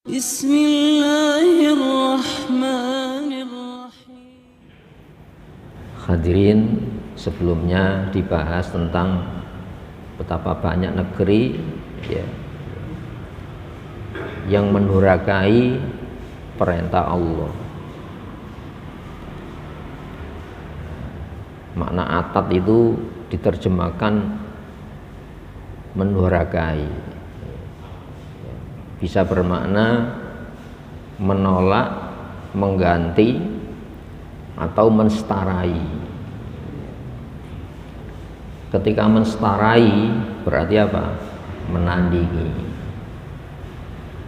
Bismillahirrahmanirrahim. Hadirin, sebelumnya dibahas tentang betapa banyak negeri yang mendurhakai perintah Allah. Makna atat itu diterjemahkan mendurhakai, bisa bermakna menolak, mengganti, atau menstarai. Ketika menstarai berarti apa? Menandingi.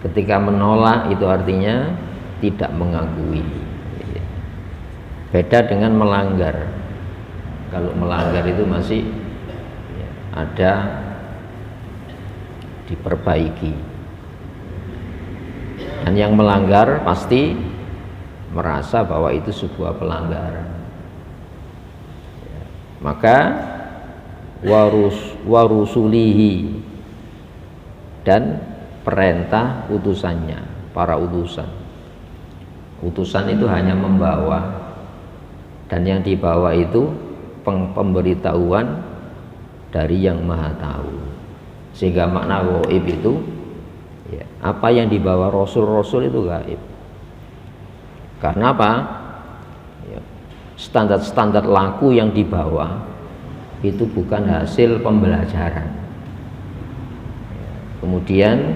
Ketika menolak itu artinya tidak mengakui. Beda dengan melanggar. Kalau melanggar itu masih ada diperbaiki. Dan yang melanggar pasti merasa bahwa itu sebuah pelanggaran. Maka warusulihi, dan perintah utusannya, para utusan. Utusan itu hanya membawa, dan yang dibawa itu pemberitahuan dari yang maha tahu. Sehingga makna gaib itu apa yang dibawa rasul-rasul itu gaib. Karena apa? Standar-standar laku yang dibawa itu bukan hasil pembelajaran. Kemudian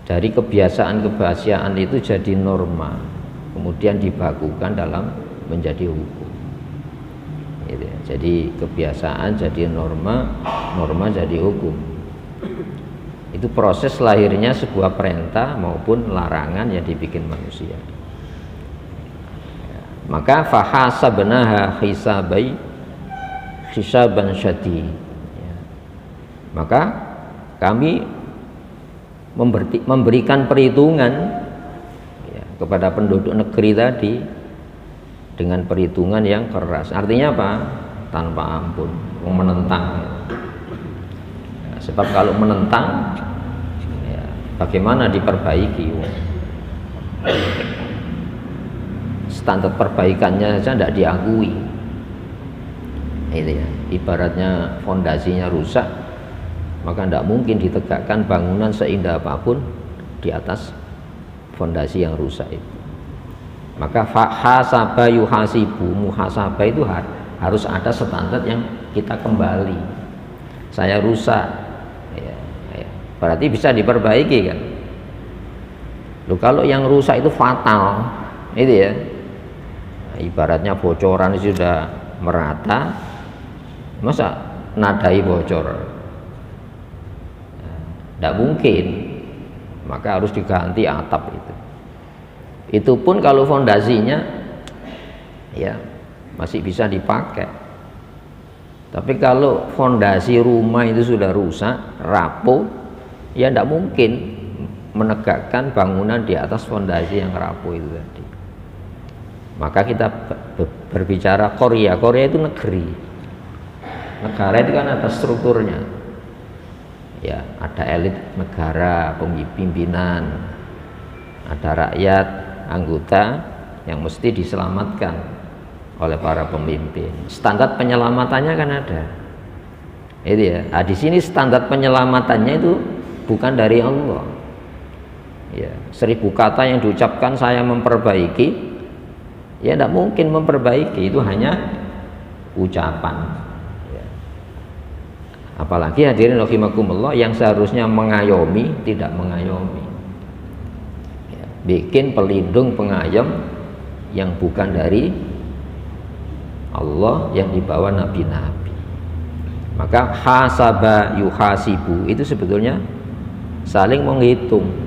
dari kebiasaan-kebiasaan itu jadi norma, kemudian dibakukan dalam menjadi hukum. Jadi kebiasaan jadi norma, norma jadi hukum. Itu proses lahirnya sebuah perintah maupun larangan yang dibikin manusia. Maka fahasabnaha hisaban syadid. Maka kami memberikan perhitungan kepada penduduk negeri tadi dengan perhitungan yang keras. Artinya apa? Tanpa ampun, menentang. Sebab kalau menentang, bagaimana diperbaiki? Standar perbaikannya saja tidak diakui. Itu ya. Ibaratnya fondasinya rusak, maka tidak mungkin ditegakkan bangunan seindah apapun di atas fondasi yang rusak itu. Maka hasaba yuhasibu, muhasabah itu harus ada standar yang kita kembali. Saya rusak, berarti bisa diperbaiki kan. Loh, kalau yang rusak itu fatal, itu ya, ibaratnya bocoran sudah merata, masa nadai bocor? Tidak mungkin, maka harus diganti atap itu. Itu pun kalau fondasinya masih bisa dipakai. Tapi kalau fondasi rumah itu sudah rusak, rapuh, ya tidak mungkin menegakkan bangunan di atas fondasi yang rapuh itu tadi. Maka kita berbicara Korea. Korea itu negeri. Negara itu kan ada strukturnya. Ya, ada elit negara, pimpinan, ada rakyat, anggota yang mesti diselamatkan oleh para pemimpin. Standar penyelamatannya kan ada. Itu ya. Nah, di sini standar penyelamatannya itu bukan dari Allah. Ya, 1000 kata yang diucapkan saya memperbaiki, ya tidak mungkin memperbaiki, itu hanya ucapan. Ya. Apalagi hadirin rahimakumullah yang seharusnya mengayomi tidak mengayomi. Ya, bikin pelindung pengayom yang bukan dari Allah, yang dibawa nabi-nabi. Maka hasaba yuhasibu itu sebetulnya saling menghitung.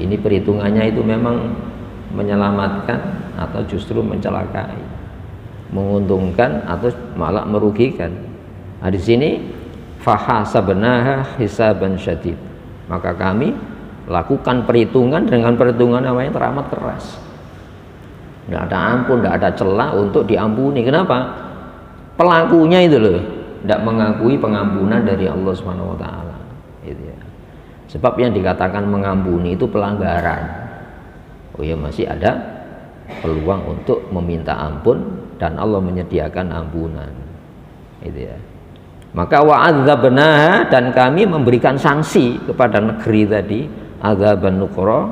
Ini perhitungannya itu memang menyelamatkan atau justru mencelakai, menguntungkan atau malah merugikan. Nah, di sini fahasabnaha hisaban syadid. Maka kami lakukan perhitungan dengan perhitungan namanya teramat keras. Tidak ada ampun, tidak ada celah untuk diampuni. Kenapa? Pelakunya itu loh tidak mengakui pengampunan dari Allah Subhanahu wa taala. Gitu ya. Sebab yang dikatakan mengampuni itu pelanggaran. Oh ya, masih ada peluang untuk meminta ampun dan Allah menyediakan ampunan. Itu ya. Maka wa'adzabnaha, dan kami memberikan sanksi kepada negeri tadi, adzaban nukra,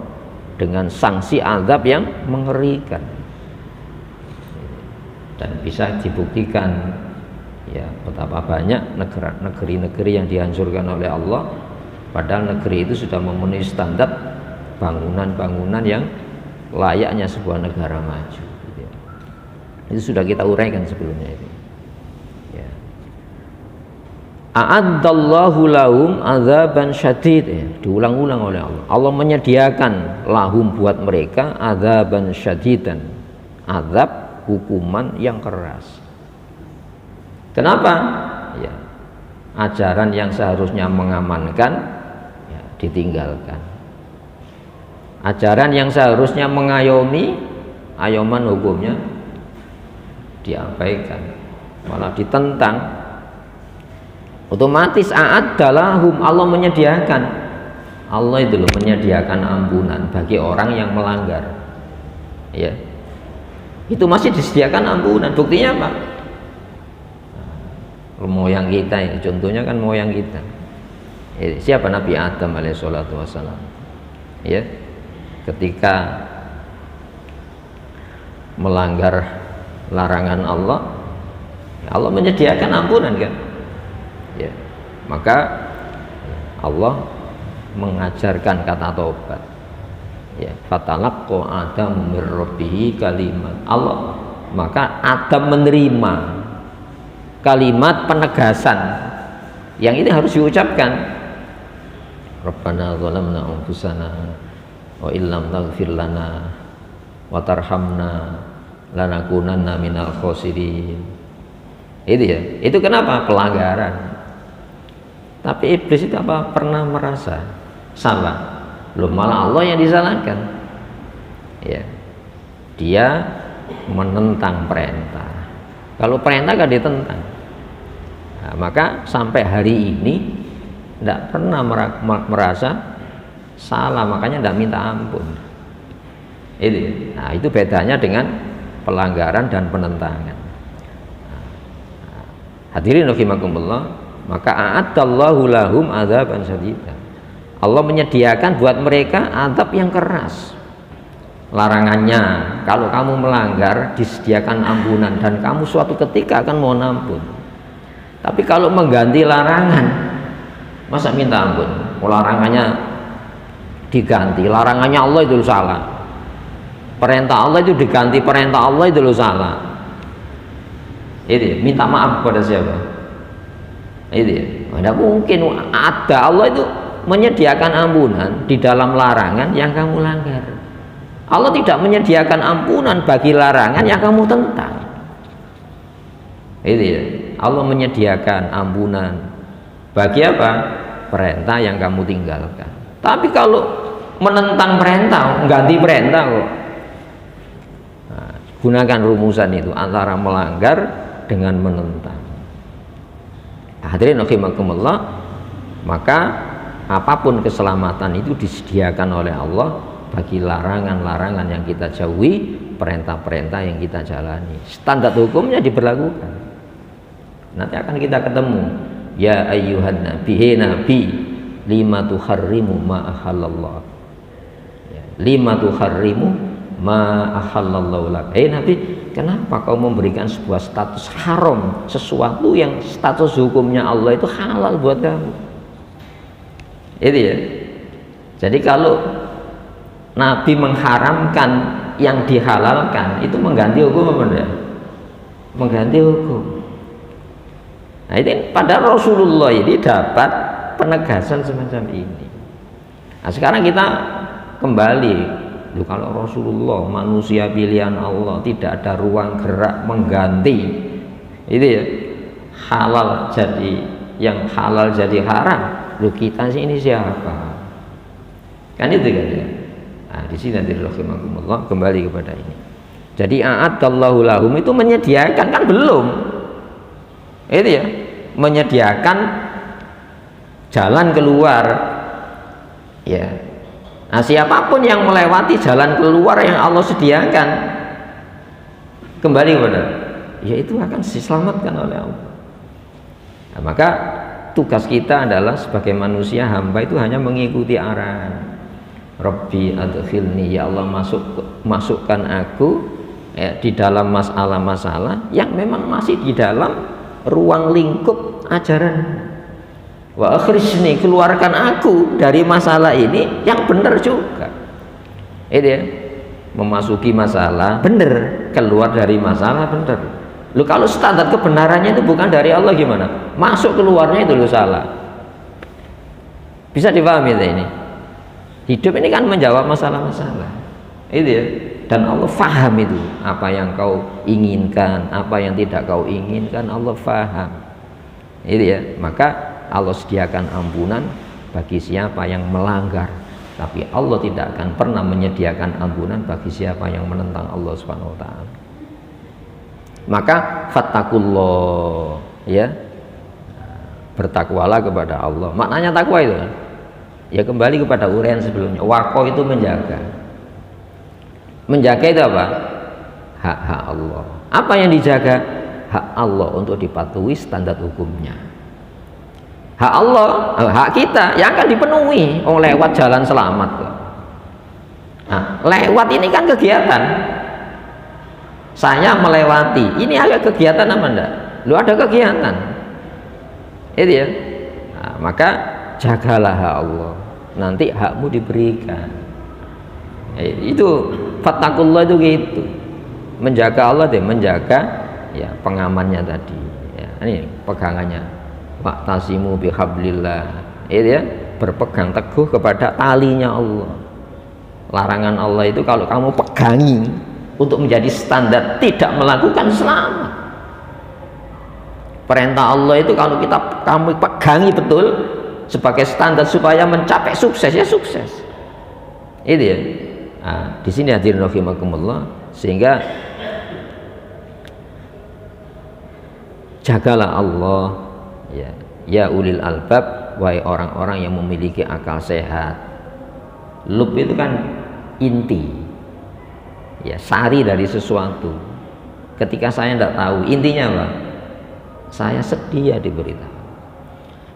dengan sanksi azab yang mengerikan. Dan bisa dibuktikan ya betapa banyak negeri-negeri yang dihancurkan oleh Allah, padahal negeri itu sudah memenuhi standar bangunan-bangunan yang layaknya sebuah negara maju. Itu sudah kita uraikan sebelumnya itu. Ya. A'addallahu lahum adzaban syadid, ya, diulang-ulang oleh Allah. Allah menyediakan lahum buat mereka adzaban syadidan, azab hukuman yang keras. Kenapa? Ya, ajaran yang seharusnya mengamankan ya, ditinggalkan. Ajaran yang seharusnya mengayomi, ayoman hukumnya diabaikan, malah ditentang. Otomatis a'addalahum, Allah menyediakan, Allah itu loh menyediakan ampunan bagi orang yang melanggar. Ya, itu masih disediakan ampunan. Buktinya apa? Moyang kita ini, contohnya kan moyang kita. Siapa? Nabi Adam alaihissalatu wassalam. Ya, ketika melanggar larangan Allah, Allah menyediakan ampunan kan. Ya, maka Allah mengajarkan kata taubat. Ya, fatalaqqa Adam mir rabbih kalimat. Allah, maka Adam menerima kalimat penegasan yang ini harus diucapkan. Rabbana zalamna anfusana wa illam taghfir lana wa tarhamna lanakunanna minal khosirin. Itu ya, itu kenapa? Pelanggaran. Tapi iblis itu apa pernah merasa salah? Belum, malah Allah yang disalahkan. Ya, dia menentang perintah. Kalau perintah kan ditentang. Nah, maka sampai hari ini tidak pernah merasa salah, makanya tidak minta ampun. Itu. Nah, itu bedanya dengan pelanggaran dan penentangan. Hadirin rahimakumullah, maka a'addallahu lahum adzaban syadidan. Allah menyediakan buat mereka azab yang keras. Larangannya, kalau kamu melanggar disediakan ampunan dan kamu suatu ketika akan mohon ampun. Tapi kalau mengganti larangan, masa minta ampun? Larangannya diganti, larangannya Allah itu salah. Perintah Allah itu diganti, perintah Allah itu salah. Itu minta maaf kepada siapa? Itu tidak mungkin. Ada, Allah itu menyediakan ampunan di dalam larangan yang kamu langgar. Allah tidak menyediakan ampunan bagi larangan yang kamu tentang. Itu ya, Allah menyediakan ampunan bagi apa? Perintah yang kamu tinggalkan. Tapi kalau menentang perintah, ganti perintah kok. Nah, gunakan rumusan itu antara melanggar dengan menentang. Hadirin rahimakumullah, maka apapun keselamatan itu disediakan oleh Allah bagi larangan-larangan yang kita jauhi, perintah-perintah yang kita jalani. Standar hukumnya diberlakukan. Nanti akan kita ketemu. Ya ayyuhan nabi, he nabi, lima tuharrimu ma ahallallah. Ya, lima tuharrimu ma ahallallahu lak. Hei nabi, kenapa kau memberikan sebuah status haram, sesuatu yang status hukumnya Allah itu halal buat kamu? Itu ya. Jadi kalau Nabi mengharamkan yang dihalalkan, itu mengganti hukum apa enggak? Mengganti hukum. Nah, ini pada Rasulullah ini dapat penegasan semacam ini. Nah, sekarang kita kembali. Loh, kalau Rasulullah manusia pilihan Allah, tidak ada ruang gerak mengganti. Itu ya, halal jadi yang halal jadi haram. Loh, kita sih ini siapa? Kan itu kan ya. Nah, di sini nanti rahimakumullah kembali kepada ini. Jadi a'addallahu lahum itu menyediakan, kan belum. Itu ya, menyediakan jalan keluar Ya. Nah, siapapun yang melewati jalan keluar yang Allah sediakan kembali kepada, ya itu akan diselamatkan oleh Allah. Nah, maka tugas kita adalah sebagai manusia hamba itu hanya mengikuti arahan. Rabbi adkhilni, ya Allah masukkan aku ya, di dalam masalah-masalah yang memang masih di dalam ruang lingkup ajaran. Wa akhrijni, keluarkan aku dari masalah ini yang benar juga. Itu ya, memasuki masalah benar, keluar dari masalah benar. Lu kalau standar kebenarannya itu bukan dari Allah gimana? Masuk keluarnya itu lu salah. Bisa dipahami ini? Hidup ini kan menjawab masalah-masalah. Itu ya. Dan Allah faham itu, apa yang kau inginkan, apa yang tidak kau inginkan, Allah faham. Itu ya. Maka Allah sediakan ampunan bagi siapa yang melanggar, tapi Allah tidak akan pernah menyediakan ampunan bagi siapa yang menentang Allah Subhanahu wa taala. Maka fattakullah, ya, bertakwalah kepada Allah. Maknanya takwa itu ya kembali kepada uraian sebelumnya. Waqo itu menjaga. Menjaga itu apa? Hak-hak Allah. Apa yang dijaga? Hak Allah untuk dipatuhi standar hukumnya. Hak Allah, hak kita yang akan dipenuhi. Oh, lewat jalan selamat kok. Nah, lewat ini kan kegiatan. Saya melewati, ini ada kegiatan apa enggak? Lu ada kegiatan. Itu ya. Nah, maka jagalah hak Allah. Nanti hakmu diberikan. Itu fattakullah itu gitu. Menjaga Allah deh, menjaga ya pengamannya tadi. Ya, ini pegangannya. Wa'tasimu bihablillah, itu ya, berpegang teguh kepada talinya Allah. Larangan Allah itu kalau kamu pegangi untuk menjadi standar tidak melakukan, selamat. Perintah Allah itu kalau kamu pegangi betul sebagai standar supaya mencapai sukses, ya sukses. Itu ya. Nah, di sini hadirin rahimakumullah, sehingga jagalah Allah. Ya ulil albab, wahai orang-orang yang memiliki akal sehat. Lub itu kan inti, ya sari dari sesuatu. Ketika saya tidak tahu intinya apa, saya sedih ya diberitahu.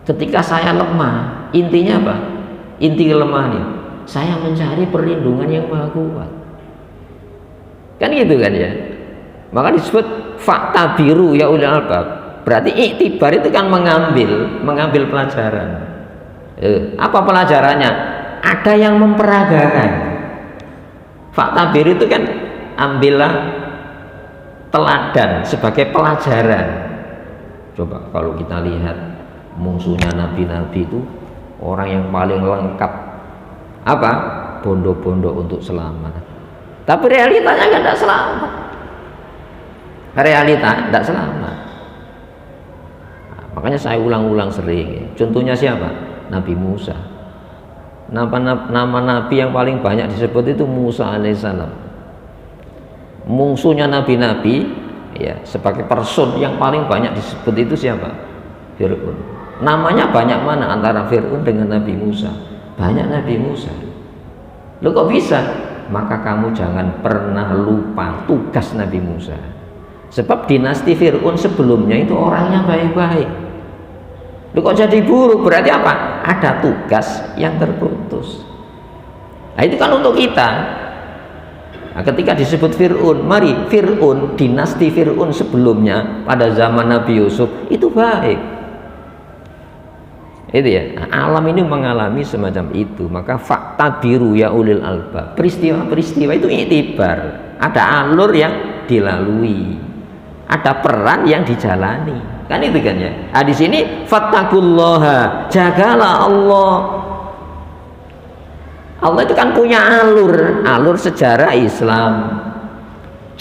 Ketika saya lemah, intinya apa? Inti kelemahannya, saya mencari perlindungan yang maha kuat. Kan gitu kan ya. Maka disebut fakta biru ya ulil albab. Berarti iktibar itu kan mengambil pelajaran. Apa pelajarannya? Ada yang memperagakan. Fakta biru itu kan ambillah teladan sebagai pelajaran. Coba kalau kita lihat musuhnya nabi-nabi itu orang yang paling lengkap apa? Bondo-bondo untuk selamat. Tapi realitanya kan tidak selamat. Realita tidak selamat. Makanya saya ulang-ulang sering. Contohnya siapa? Nabi Musa. Nama nabi yang paling banyak disebut itu Musa alaihissalam. Musuhnya nabi-nabi, ya, sebagai person yang paling banyak disebut itu siapa? Fir'aun. Namanya banyak mana antara Fir'aun dengan Nabi Musa? Banyak Nabi Musa. Loh kok bisa? Maka kamu jangan pernah lupa tugas Nabi Musa. Sebab dinasti Fir'aun sebelumnya itu orangnya baik-baik. Lu kok jadi buruk? Berarti apa? Ada tugas yang terputus. Nah itu kan untuk kita. Nah, ketika disebut Fir'aun, mari Fir'aun, dinasti Fir'aun sebelumnya pada zaman Nabi Yusuf itu baik. Itu ya. Nah, alam ini mengalami semacam itu. Maka fakta biru ya ulil albab. Peristiwa-peristiwa itu iktibar. Ada alur yang dilalui. Ada peran yang dijalani. Kan itu kan ya. Nah, di sini fattakullaha, jagalah Allah. Allah itu kan punya alur sejarah Islam.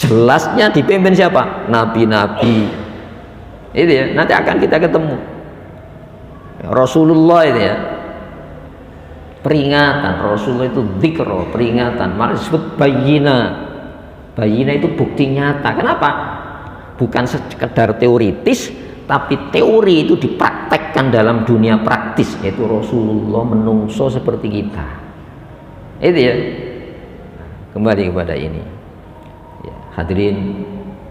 Jelasnya dipimpin siapa? Nabi-nabi. Itu ya, nanti akan kita ketemu. Rasulullah itu ya. Peringatan, Rasulullah itu dzikra, peringatan. Malah disebut bayyinah. Bayyinah itu bukti nyata. Kenapa? Bukan sekedar teoritis, tapi teori itu dipraktekkan dalam dunia praktis, yaitu Rasulullah menungso seperti kita. Itu ya, kembali kepada ini ya, hadirin,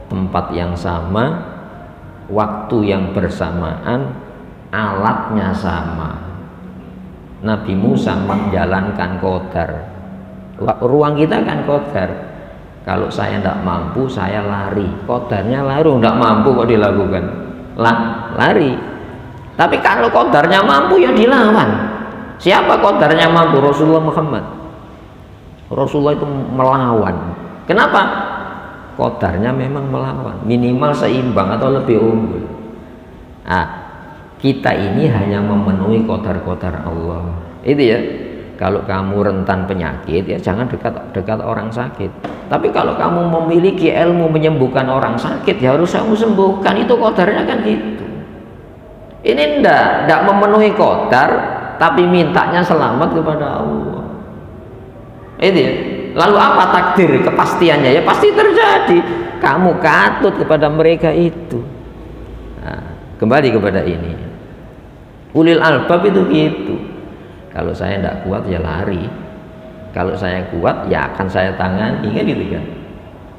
tempat yang sama, waktu yang bersamaan, alatnya sama. Nabi Musa menjalankan qadar, ruang kita kan qadar. Kalau saya tidak mampu, saya lari, qadarnya lari, tidak mampu kok dilakukan, lari. Tapi kalau qadarnya mampu ya dilawan. Siapa qadarnya mampu? Rasulullah Muhammad. Rasulullah itu melawan. Kenapa? Qadarnya memang melawan, minimal seimbang atau lebih unggul. Nah, kita ini hanya memenuhi qadar-qadar Allah. Itu ya. Kalau kamu rentan penyakit, ya jangan dekat orang sakit. Tapi kalau kamu memiliki ilmu menyembuhkan orang sakit, ya harus kamu sembuhkan. Itu qadarnya kan gitu. Ini ndak memenuhi qadar, tapi mintanya selamat kepada Allah. Itu ya. Lalu apa takdir, kepastiannya? Ya pasti terjadi. Kamu katut kepada mereka itu. Nah, kembali kepada ini. Ulil albab itu gitu. Kalau saya tidak kuat ya lari, kalau saya kuat ya akan saya tangani, kan gitu kan.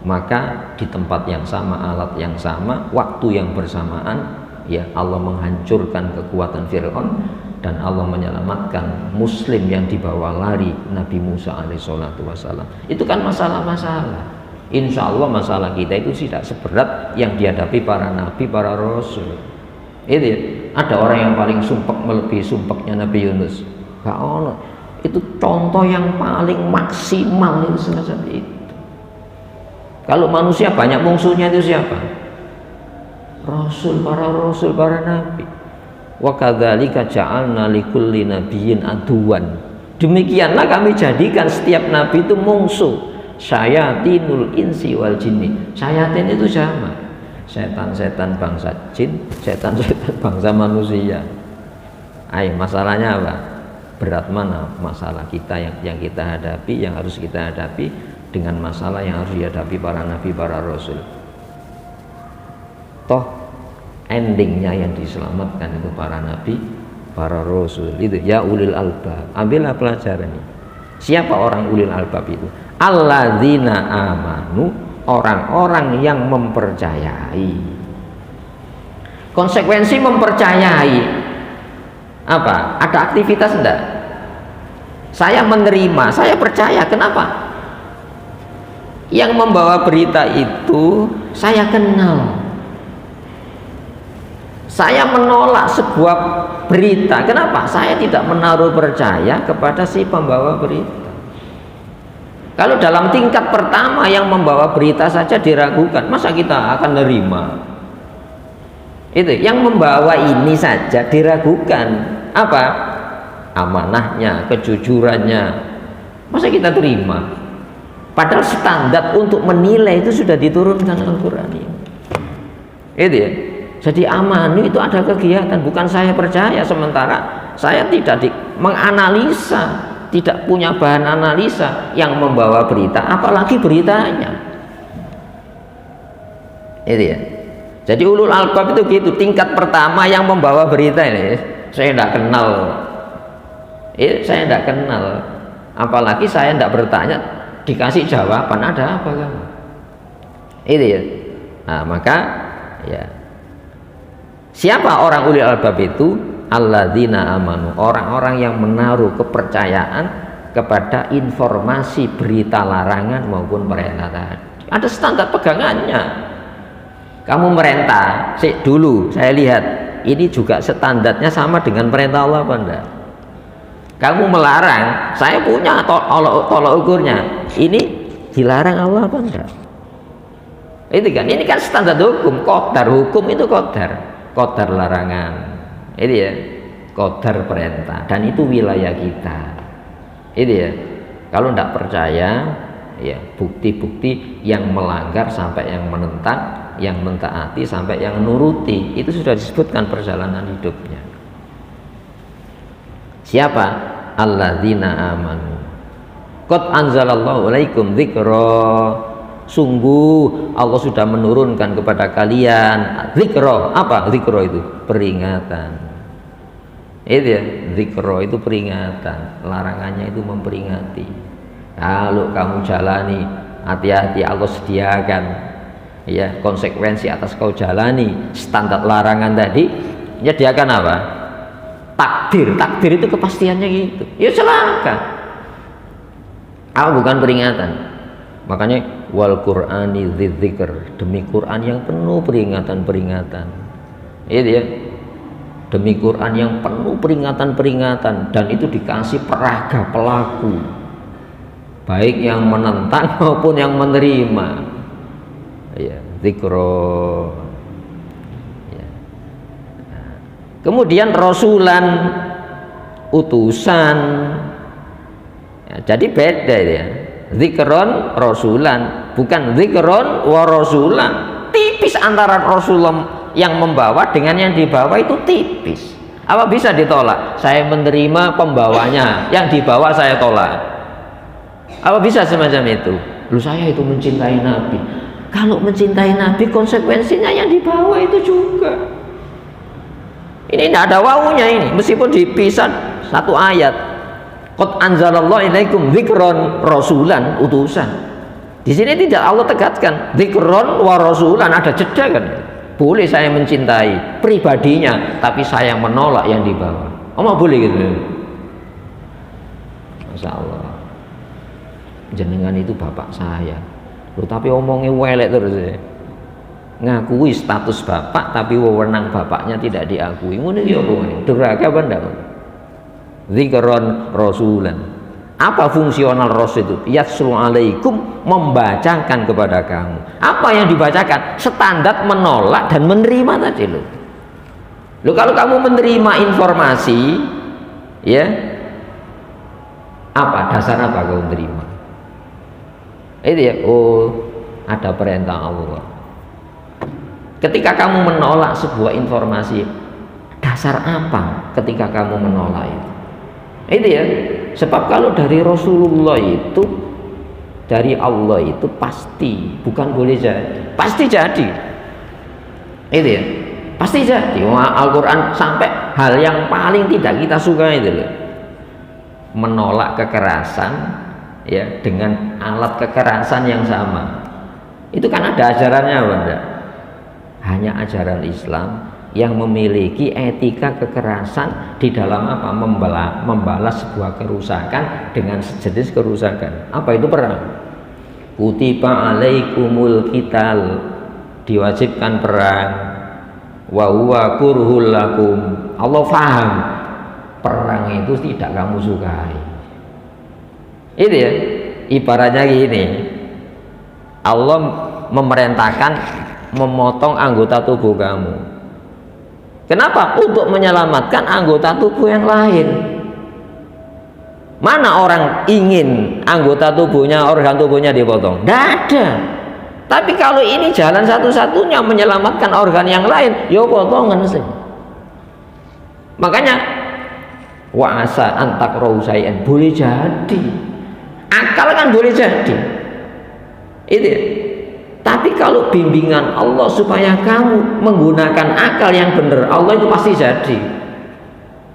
Maka di tempat yang sama, alat yang sama, waktu yang bersamaan, ya Allah menghancurkan kekuatan Fir'aun dan Allah menyelamatkan muslim yang dibawa lari Nabi Musa alaihissalatu wassalam. Itu kan masalah-masalah. Insya Allah masalah kita itu tidak seberat yang dihadapi para nabi, para rasul. Itu ya. Ada orang yang paling sumpek melebihi sumpeknya Nabi Yunus. Gak ono. Itu contoh yang paling maksimal itu semacam itu. Kalau manusia banyak musuhnya itu siapa? Rasul, para nabi. Wa kadzalika ja'alna likulli nabiyyin aduwan. Demikianlah kami jadikan setiap nabi itu musuh. Syayatinul insi wal jinni. Syayatin itu sama. Setan-setan bangsa jin, setan-setan bangsa manusia. Ayo, masalahnya apa? Berat mana masalah kita yang kita hadapi, yang harus kita hadapi dengan masalah yang harus dihadapi para nabi, para rasul. Toh endingnya yang diselamatkan itu para nabi, para rasul. Itu ya ulil albab. Ambillah pelajarannya. Siapa orang ulil albab itu? Alladzina amanu, orang-orang yang mempercayai. Konsekuensi mempercayai apa? Ada aktivitas enggak? Saya menerima, saya percaya. Kenapa? Yang membawa berita itu saya kenal. Saya menolak sebuah berita. Kenapa? Saya tidak menaruh percaya kepada si pembawa berita. Kalau dalam tingkat pertama yang membawa berita saja diragukan, masa kita akan nerima? Itu yang membawa ini saja diragukan. Apa? Amanahnya, kejujurannya. Masa kita terima? Padahal standar untuk menilai itu sudah diturunkan Al-Quran ini. Itu ya. Jadi amanu itu ada kegiatan, bukan saya percaya sementara saya tidak menganalisa, tidak punya bahan analisa yang membawa berita, apalagi beritanya. Itu ya. Jadi ulul albab itu gitu, tingkat pertama yang membawa berita ini, saya tidak kenal. Saya tidak kenal. Apalagi saya tidak bertanya, dikasih jawaban, ada apa kamu? Itu ya. Nah, maka ya. Siapa orang ulul albab itu? Alladzina amanu, orang-orang yang menaruh kepercayaan kepada informasi berita larangan maupun perintah tadi. Ada standar pegangannya. Kamu merintah, dulu saya lihat ini juga standarnya sama dengan perintah Allah apa enggak? Kamu melarang, saya punya tolok ukurnya. Ini dilarang Allah apa enggak? Itu kan, ini kan standar hukum, qadar hukum itu qadar larangan. Itu ya, qadar perintah, dan itu wilayah kita. Itu ya. Kalau enggak percaya, ya bukti-bukti yang melanggar sampai yang menentang, yang mentaati sampai yang nuruti, itu sudah disebutkan perjalanan hidupnya. Siapa? Alladzina amanu qad anzalallahu alaikum dzikra, Sungguh Allah sudah menurunkan kepada kalian zikra. Apa zikra itu? Peringatan. Itu ya, zikra itu peringatan, larangannya itu memperingati. Kalau kamu jalani, hati-hati, Allah sediakan ya konsekuensi atas kau jalani standar larangan tadi. Ya dia akan apa? Takdir itu kepastiannya gitu. Ya celaka. Bukan peringatan. Makanya wal Qur'ani dzidzikr, demi Quran yang penuh peringatan-peringatan. Itu ya. Demi Quran yang penuh peringatan-peringatan, dan itu dikasih peraga pelaku, baik yang menentang maupun yang menerima. Ya, dzikra. Ya. Kemudian rasulan, utusan. Ya, jadi beda ya. Zikron rasulan, bukan zikron wa rasulan. Tipis antara Rasulullah yang membawa dengan yang dibawa itu tipis. Apa bisa ditolak? Saya menerima pembawanya, yang dibawa saya tolak. Apa bisa semacam itu? Lu saya itu mencintai Nabi. Kalau mencintai Nabi konsekuensinya yang dibawa itu juga. Ini tidak ada wawunya ini, meskipun dipisah satu ayat. Qad anzalallahu ilaikum dzikron rasulan, utusan. Di sini tidak Allah tegaskan dzikron wa rasulan, ada jeda kan? Boleh saya mencintai pribadinya, tapi saya menolak yang dibawa. Boleh gitu. Masya Allah. Jenengan itu bapak saya. Loh, tapi omongnya welek terus ya. Ngakui status bapak tapi wewenang bapaknya tidak diakui. Ngono iki apa ngene? Durhaka apa ndak? Zikron rasulan. Apa fungsional rasul itu? Yatslu alaikum, membacakan kepada kamu. Apa yang dibacakan? Standar menolak dan menerima tadi loh. Loh, kalau kamu menerima informasi, ya, apa dasar apa kamu menerima? Itu ya, ada perintah Allah. Ketika kamu menolak sebuah informasi, dasar apa ketika kamu menolak itu? Itu ya, sebab kalau dari Rasulullah itu, dari Allah itu pasti, bukan boleh jadi, pasti jadi. Itu ya, pasti jadi. Al-Quran sampai hal yang paling tidak kita suka itu loh, menolak kekerasan ya dengan alat kekerasan yang sama. Itu kan ada ajarannya apa enggak? Hanya ajaran Islam yang memiliki etika kekerasan di dalam apa? Membalas sebuah kerusakan dengan sejenis kerusakan. Apa itu perang? Kutiba alaikumul qital, diwajibkan perang. Wa huwa kurhul lakum. Allah faham perang itu tidak kamu sukai. Itu ya, ibaratnya gini, Allah memerintahkan memotong anggota tubuh kamu. Kenapa? Untuk menyelamatkan anggota tubuh yang lain. Mana orang ingin anggota tubuhnya, organ tubuhnya dipotong? Tidak ada. Tapi kalau ini jalan satu-satunya menyelamatkan organ yang lain, ya potongan sih. Makanya wa asa antakrahu syai'an, boleh jadi. Akal kan boleh jadi. Itu ya. Tapi kalau bimbingan Allah supaya kamu menggunakan akal yang benar, Allah itu pasti jadi.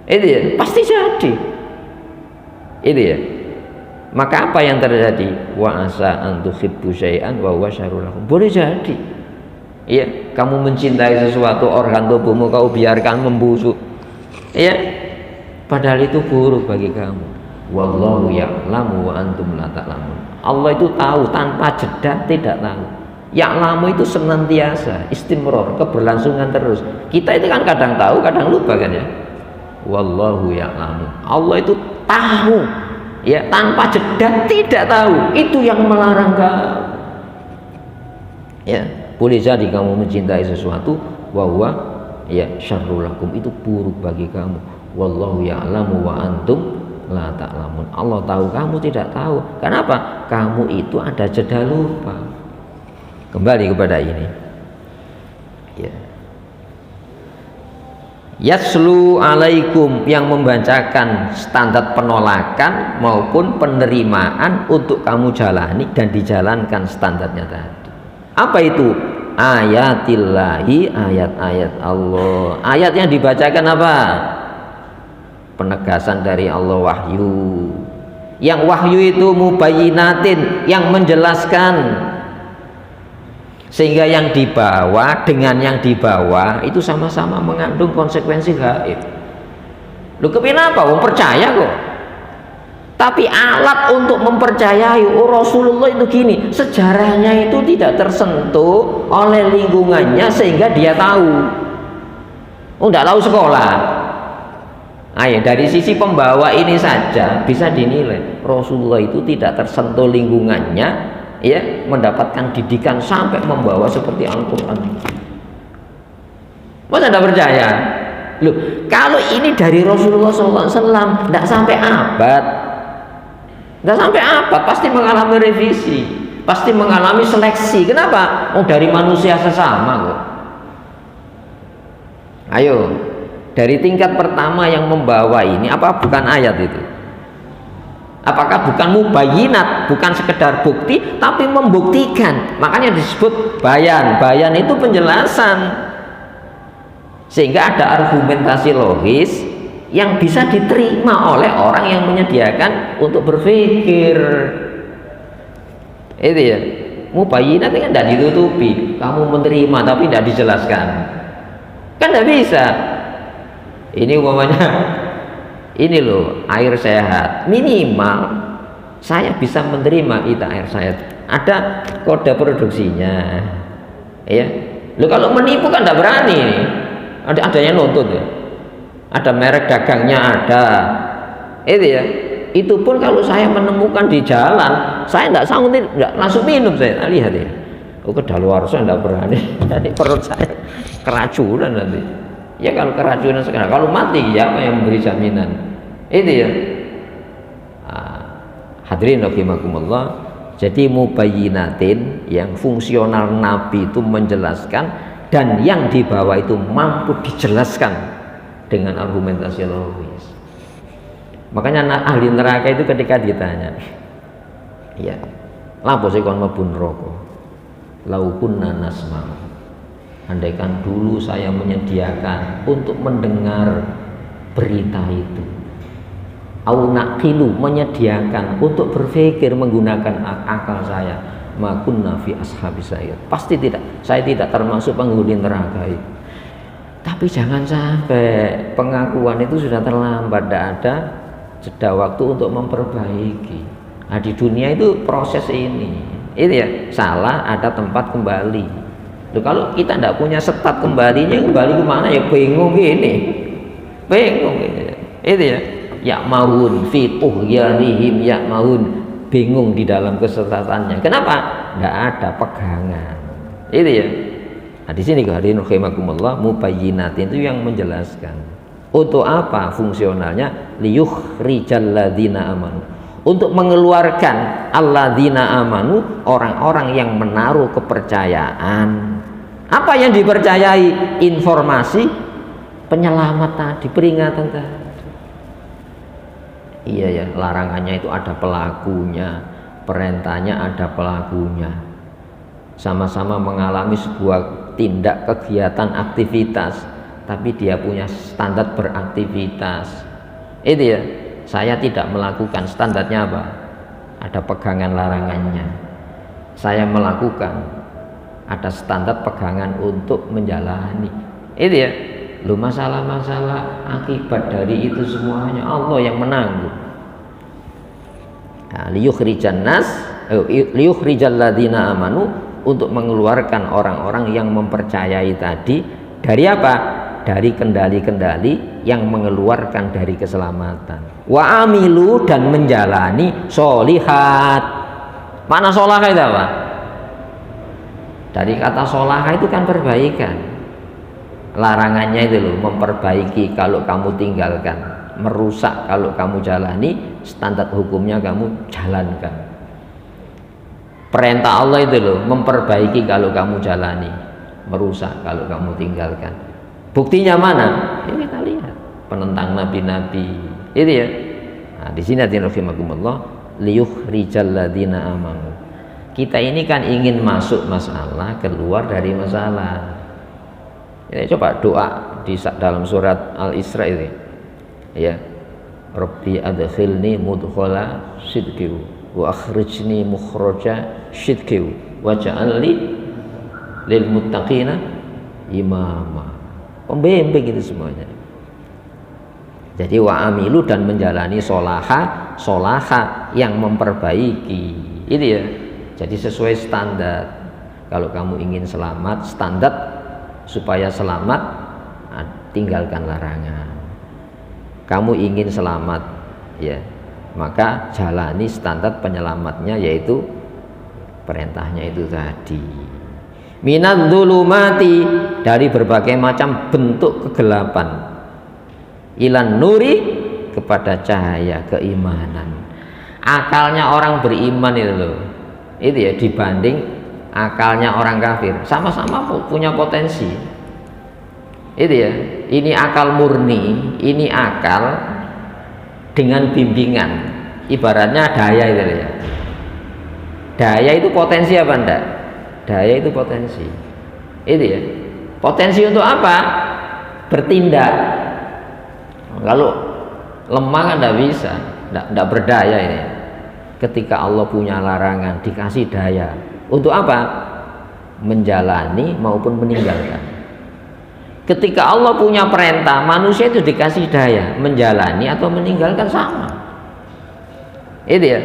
Itu ya, pasti jadi. Itu ya. Maka apa yang terjadi? Wa asa an tuhibbu syai'an wa huwa syarrun lakum. Boleh jadi. Iya, kamu mencintai sesuatu, organ tubuhmu kau biarkan membusuk. Iya. Padahal itu buruk bagi kamu. Wallahu ya'lamu wa antum la ta'lamun. Allah itu tahu tanpa jeda, tidak tahu. Ya'lamu itu senantiasa, istimror, keberlangsungan terus. Kita itu kan kadang tahu, kadang lupa kan ya. Wallahu ya'lamu. Allah itu tahu, ya, tanpa jeda, tidak tahu. Itu yang melarang kamu. Ya, boleh jadi kamu mencintai sesuatu, wa huwa ya syarrul lakum, itu buruk bagi kamu. Wallahu ya'lamu wa antum la ta'lamun. Allah tahu, kamu tidak tahu. Kenapa? Kamu itu ada jeda lupa. Kembali kepada ini ya. yaslu alaikum, yang membacakan standar penolakan maupun penerimaan untuk kamu jalani dan dijalankan standarnya tadi. Apa itu? Ayatillahi, ayat-ayat Allah. Ayat yang dibacakan apa? Penegasan dari Allah, wahyu. Yang wahyu itu mubayyinatin, yang menjelaskan, sehingga yang dibawa dengan yang dibawa itu sama-sama mengandung konsekuensi gaib. Lu kenapa? Wong percaya kok. Tapi alat untuk mempercayai Rasulullah itu gini, sejarahnya itu tidak tersentuh oleh lingkungannya sehingga dia tahu. Oh, enggak tahu sekolah. Ayo, dari sisi pembawa ini saja bisa dinilai Rasulullah itu tidak tersentuh lingkungannya, ya, mendapatkan didikan sampai membawa seperti Al-Quran. Masa tidak percaya? Loh, kalau ini dari Rasulullah SAW tidak sampai abad, tidak sampai abad, pasti mengalami revisi, pasti mengalami seleksi. Kenapa? Oh, dari manusia sesama kok. Ayo, dari tingkat pertama yang membawa ini, apa bukan ayat itu? Apakah bukan mubayyinat, bukan sekedar bukti, tapi membuktikan? Makanya disebut bayan. Bayan itu penjelasan, sehingga ada argumentasi logis yang bisa diterima oleh orang yang menyediakan untuk berpikir. Itu ya, mubayyinat kan tidak ditutupi, kamu menerima tapi tidak dijelaskan, kan tidak bisa. Ini umpamanya, ini loh air sehat, minimal saya bisa menerima itu air sehat, ada kode produksinya, ya. Lo kalau menipu kan tidak berani, adanya nuntut ya, ada merek dagangnya ada, itu ya. Itu pun kalau saya menemukan di jalan, saya tidak sanggup, tidak langsung minum saya. Nah, lihat ya, oh kedaluarsa tidak berani, jadi perut saya keracunan nanti. Ya kalau keracunan sekarang, kalau mati ya apa yang memberi jaminan? Itu ya. Hadirin rahimakumullah. Jadi mubayyinatin, yang fungsional Nabi itu menjelaskan, dan yang dibawa itu mampu dijelaskan dengan argumentasi logis. Makanya ahli neraka itu ketika ditanya, ya, lapo sih kon mlebu neraka? Lau kunna nasma'u. Andaikan dulu saya menyediakan untuk mendengar berita itu, au naqilu, menyediakan untuk berpikir menggunakan akal saya, makunna fi ashabis sa'ir, pasti tidak, saya tidak termasuk penghuni neraka itu. Tapi jangan sampai pengakuan itu sudah terlambat, tidak ada jeda waktu untuk memperbaiki. Nah, di dunia itu proses ini ya, salah ada tempat kembali. Loh, kalau kita tidak punya setat kembalinya, kembali kemana ya, bingung gini, bingung gini. Itu ya, ya mahun fi tughyanihim, ya mahun, bingung di dalam kesesataannya. Kenapa? Tidak ada pegangan. Itu ya. Nah, di sini hadirin rahimakumullah, mubayyinatin itu yang menjelaskan. Untuk apa fungsionalnya? Liyukhrijal ladzina amanu, untuk mengeluarkan alladzina amanu, orang-orang yang menaruh kepercayaan. Apa yang dipercayai? Informasi penyelamat tadi, peringatan tadi. Iya ya, larangannya itu ada pelakunya, perintahnya ada pelakunya. Sama-sama mengalami sebuah tindak kegiatan aktivitas, tapi dia punya standar beraktivitas. Itu ya, saya tidak melakukan, standarnya apa? Ada pegangan larangannya. Saya melakukan, ada standar pegangan untuk menjalani. Itu ya. Lu masalah-masalah akibat dari itu semuanya Allah yang menanggung. Nah, liyukhrijal ladzina amanu, untuk mengeluarkan orang-orang yang mempercayai tadi dari apa? Dari kendali-kendali yang mengeluarkan dari keselamatan. Wa amilu, dan menjalani solihat. Mana solahah itu apa? Dari kata solahah itu kan perbaikan. Larangannya itu loh, memperbaiki kalau kamu tinggalkan, merusak kalau kamu jalani, standar hukumnya kamu jalankan. Perintah Allah itu loh, memperbaiki kalau kamu jalani, merusak kalau kamu tinggalkan. Buktinya mana? Ini kita lihat penentang nabi-nabi. Itu ya. Nah, di sini hadirin rahimakumullah, liyukhrijal ladzina amanu. Kita ini kan ingin masuk masalah, keluar dari masalah. Ya, coba doa di dalam surat Al-Isra ini. Ya. Rabbi adkhilni mudkhala sidqi wa akhrijni mukhraja sidqi waj'alni lil muttaqina imama. Pembimbing itu semuanya. Jadi wa amilu dan menjalani solaha yang memperbaiki. Itu ya. Jadi sesuai standar. Kalau kamu ingin selamat, standar supaya selamat, nah, tinggalkan larangan. Kamu ingin selamat, ya, maka jalani standar penyelamatnya, yaitu perintahnya itu tadi. Minadz dzulumati, dari berbagai macam bentuk kegelapan, ilan nuri, kepada cahaya keimanan. Akalnya orang beriman itu loh, itu ya, dibanding akalnya orang kafir, sama-sama punya potensi. Itu ya, ini akal murni, ini akal dengan bimbingan. Ibaratnya daya itu ya. Daya itu potensi apa enggak? Daya itu potensi. Itu ya. Potensi untuk apa? Bertindak. Kalau lemah kan enggak bisa, enggak berdaya ini. Ketika Allah punya larangan, dikasih daya. Untuk apa? Menjalani maupun meninggalkan. Ketika Allah punya perintah, manusia itu dikasih daya menjalani atau meninggalkan, sama. Itu ya.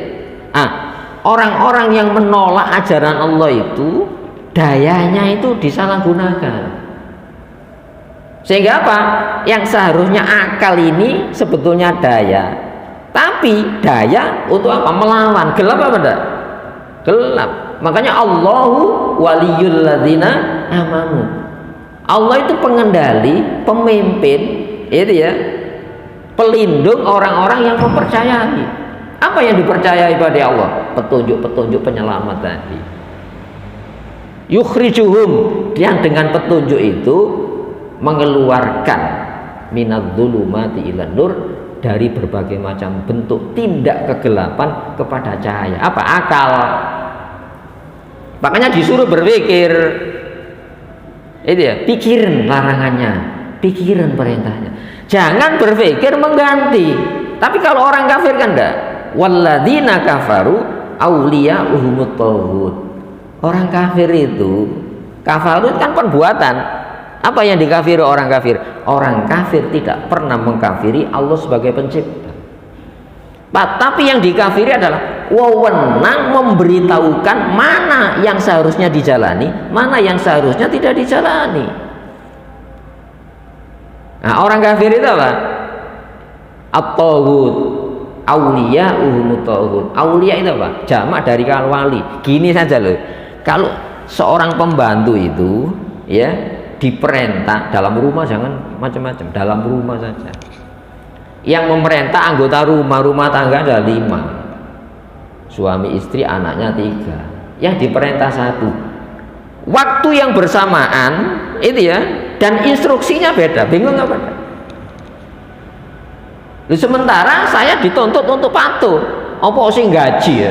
Orang-orang yang menolak ajaran Allah itu dayanya itu disalahgunakan. Sehingga apa? Yang seharusnya akal ini sebetulnya daya, tapi daya untuk apa? Melawan. Gelap apa enggak? Gelap. Makanya Allahu waliyul ladzina amanu. Allah itu pengendali, pemimpin, itu ya, pelindung orang-orang yang mempercayai. Apa yang dipercayai pada Allah? Petunjuk-petunjuk penyelamat tadi. Yukhrijuhum, yang dengan petunjuk itu mengeluarkan minadz dzulumati ilan nur, dari berbagai macam bentuk tindak kegelapan kepada cahaya. Apa? Akal. Makanya disuruh berpikir. Itu ya, pikirin larangannya, pikirin perintahnya. Jangan berpikir mengganti. Tapi kalau orang kafir kan enggak. Walladzina kafaru auliya'uhumut taghut. Orang kafir itu, kafaru kan perbuatan. Apa yang dikafiri orang kafir? Orang kafir tidak pernah mengkafiri Allah sebagai pencipta. Tapi yang dikafiri adalah wewenang memberitahukan mana yang seharusnya dijalani, mana yang seharusnya tidak dijalani. Nah, orang kafir itu apa? At-taghut, auliya'uhumut taghut. Aulia itu apa? Jamak dari wali. Gini saja loh. Kalau seorang pembantu itu ya diperintah dalam rumah, jangan macam-macam, dalam rumah saja. Yang memerintah anggota rumah tangga ada 5, suami istri anaknya 3, yang diperintah 1. Waktu yang bersamaan itu ya, dan instruksinya beda, bingung apa? Sementara saya dituntut untuk patuh, apa sih gaji ya?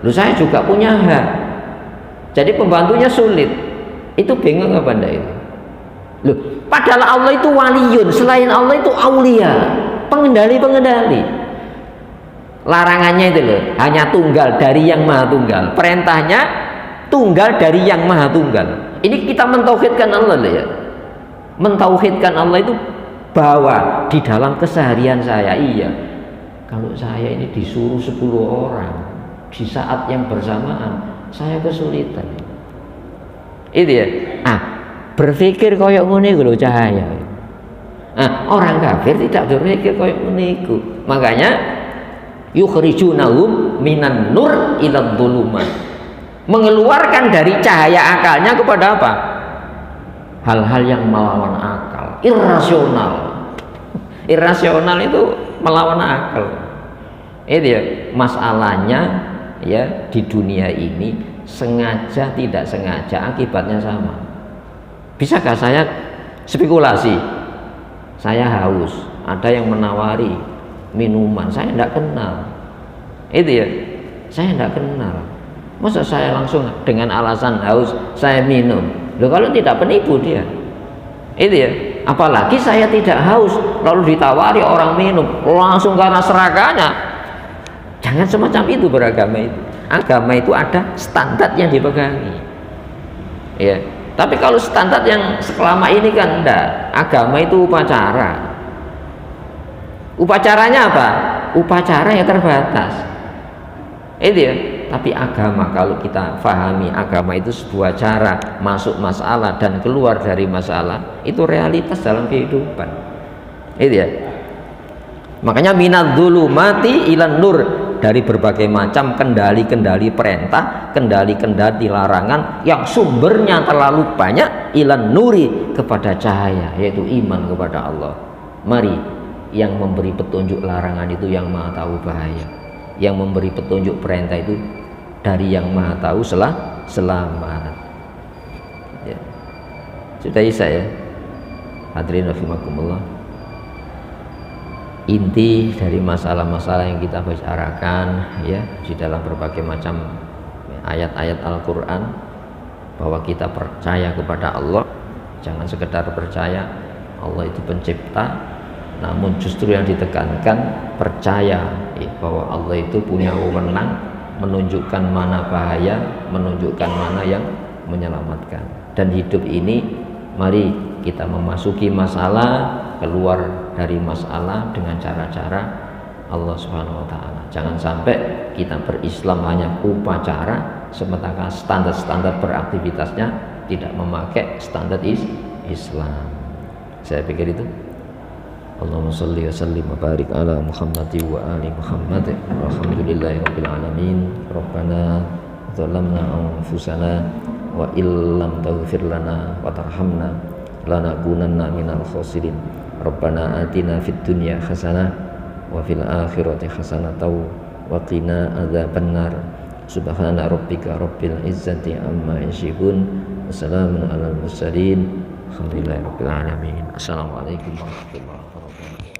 Saya juga punya hak. Jadi pembantunya sulit, itu bingung apa enggak itu? Padahal Allah itu waliyun, selain Allah itu aulia, pengendali. Larangannya itu loh, hanya tunggal dari yang maha tunggal. Perintahnya tunggal dari yang maha tunggal. Ini kita mentauhidkan Allah loh ya. Mentauhidkan Allah itu bahwa di dalam keseharian saya, iya, kalau saya ini disuruh 10 orang di saat yang bersamaan, saya kesulitan. Itu ya. Berpikir koyok ngene iku lho cahaya. Orang kafir tidak berpikir koyok ngene iku. Makanya yukhrijunahum minan nur ilad dzulumat. Mengeluarkan dari cahaya akalnya kepada apa? Hal-hal yang melawan akal, irrasional. Irrasional itu melawan akal. Itu ya, masalahnya ya di dunia ini sengaja tidak sengaja akibatnya sama. Bisakah saya spekulasi. Saya haus, ada yang menawari minuman, saya tidak kenal. Itu ya, saya tidak kenal. Masa saya langsung dengan alasan haus saya minum? Loh, kalau tidak penipu dia. Itu ya. Apalagi saya tidak haus lalu ditawari orang minum langsung karena serakahnya. Jangan semacam itu beragama itu. Agama itu ada standar yang dipegangi. Ya. Tapi kalau standar yang selama ini kan enggak. Agama itu upacara. Upacaranya apa? Upacara yang terbatas. Itu ya. Tapi agama, kalau kita fahami agama itu sebuah cara masuk masalah dan keluar dari masalah, itu realitas dalam kehidupan. Itu ya. Makanya minadz-dzulumati ilan nur, dari berbagai macam kendali-kendali perintah, kendali-kendali larangan yang sumbernya terlalu banyak, ilan nuri, kepada cahaya, yaitu iman kepada Allah. Mari, yang memberi petunjuk larangan itu yang Maha Tahu bahaya, yang memberi petunjuk perintah itu dari yang Maha Tahu selamat. Ya. Sudah isa ya, hadirin rahimakumullah. Inti dari masalah-masalah yang kita bicarakan ya di dalam berbagai macam ayat-ayat Al-Quran, bahwa kita percaya kepada Allah. Jangan sekedar percaya Allah itu pencipta, namun justru yang ditekankan percaya bahwa Allah itu punya wewenang menunjukkan mana bahaya, menunjukkan mana yang menyelamatkan. Dan hidup ini, mari kita memasuki masalah, keluar dari masalah dengan cara-cara Allah Subhanahu wa Ta'ala. Jangan sampai kita berislam hanya upacara, sementara standar-standar beraktivitasnya tidak memakai standar Islam. Saya pikir itu. Allahumma salli wa sallim wa barik ala Muhammad wa ali Muhammad. Walhamdulillahirabbil alamin. Rabbana zalamna anfusana wa illam taghfir lana wa tarhamna lanakunanna minal khasirin. Rabbana atina fid dunya hasanah wa fil akhirati hasanah wa qina adzabannar. Subhana rabbika rabbil izzati amma yasifun. Wassalamun alal mursalin. Alhamdulillahirabbil alamin. Assalamualaikum warahmatullahi wabarakatuh.